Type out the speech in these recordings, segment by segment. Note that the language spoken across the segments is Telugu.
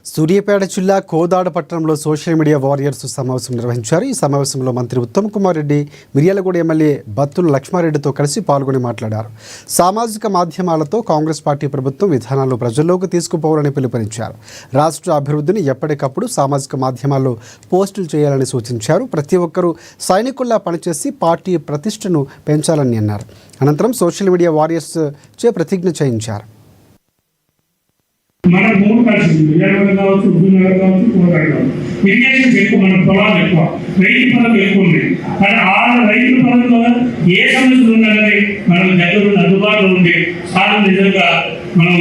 సూర్యాపేట జిల్లా కోదాడ పట్టణంలో సోషల్ మీడియా వారియర్స్ సమావేశం నిర్వహించారు. ఈ సమావేశంలో మంత్రి ఉత్తమ్ కుమార్ రెడ్డి, మిర్యాలగూడ ఎమ్మెల్యే బత్తుల లక్ష్మారెడ్డితో కలిసి పాల్గొని మాట్లాడారు. సామాజిక మాధ్యమాలతో కాంగ్రెస్ పార్టీ ప్రభుత్వం విధానాలు ప్రజల్లోకి తీసుకుపోవాలని పిలుపునిచ్చారు. రాష్ట్ర అభివృద్ధిని ఎప్పటికప్పుడు సామాజిక మాధ్యమాల్లో పోస్టులు చేయాలని సూచించారు. ప్రతి ఒక్కరూ సైనికుల్లా పనిచేసి పార్టీ ప్రతిష్టను పెంచాలని అన్నారు. అనంతరం సోషల్ మీడియా వారియర్స్ చే ప్రతిజ్ఞ చేయించారు. మన భూమి కలిసి విజయనగరం కావచ్చు, హుజూర్నగర్ కావచ్చు, కోదాడ కావచ్చు, ఇరిగేషన్స్ ఎక్కువ, మన పొలాలు ఎక్కువ, రైతు పనులు ఎక్కువ ఉన్నాయి. కానీ ఆ రైతు పనుల్లో ఏ సమస్యలు ఉన్నా కానీ మనం దగ్గర అందుబాటులో ఉండే సాధన నిజంగా మనం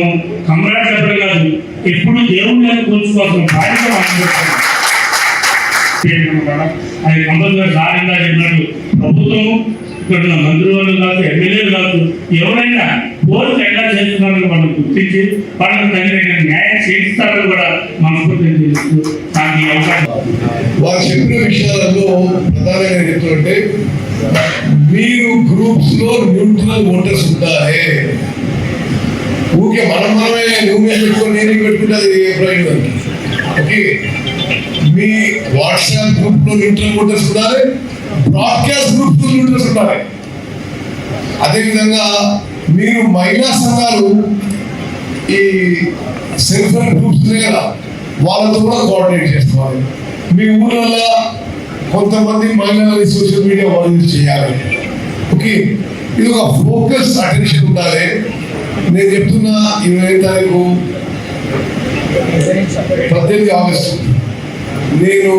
కమరాట్ చెప్పడం కాదు, ఎప్పుడు దేవుళ్ళని కూర్చుకోవాల్సిన బాధ్యత అది కంపల్సరీ సాధంగా చెప్పినట్టు ప్రభుత్వం ఇక్కడ మంత్రివర్గం కాదు, ఎమ్మెల్యేలు కాదు, ఎవరైనా పోస్ట్ ఎట్లా చేస్తున్నారని మనం గుర్తించి వాళ్ళకి తగిన న్యాయం చేయిస్తారని కూడా మనస్ఫూర్తి తెలుస్తూ నాకు ఈ అవకాశం. వారు చెప్పిన విషయాలలో ప్రధానంగా చెప్తుంటే మీరు గ్రూప్స్ లో న్యూట్రల్ ఓటర్స్ ఉంటారే, ఊకే మనమే నువ్వు పెట్టుకొని నేను పెట్టుకుంటే ప్రయోజనం. ఓకే, మీ వాట్సాప్ గ్రూప్ లో న్యూట్రల్ ఓటర్స్ ఉండాలి, బ్రాడ్కాస్ట్ గ్రూప్ లో న్యూట్రల్స్ ఉండాలి. అదేవిధంగా మీరు మహిళా సంఘాలు ఈ సెల్ఫ్ హెల్ప్ గ్రూప్స్ కదా, వాళ్ళతో కూడా కోఆర్డినేట్ చేసుకోవాలి. మీ ఊళ్ళల్లో కొంతమంది మహిళలు సోషల్ మీడియా వాళ్ళు చేయాలి. ఓకే, ఇది ఒక ఫోకస్ అటెన్షన్ ఉండాలి. నేను చెప్తున్నా 20వ తారీఖు 18 ఆగస్టు నేను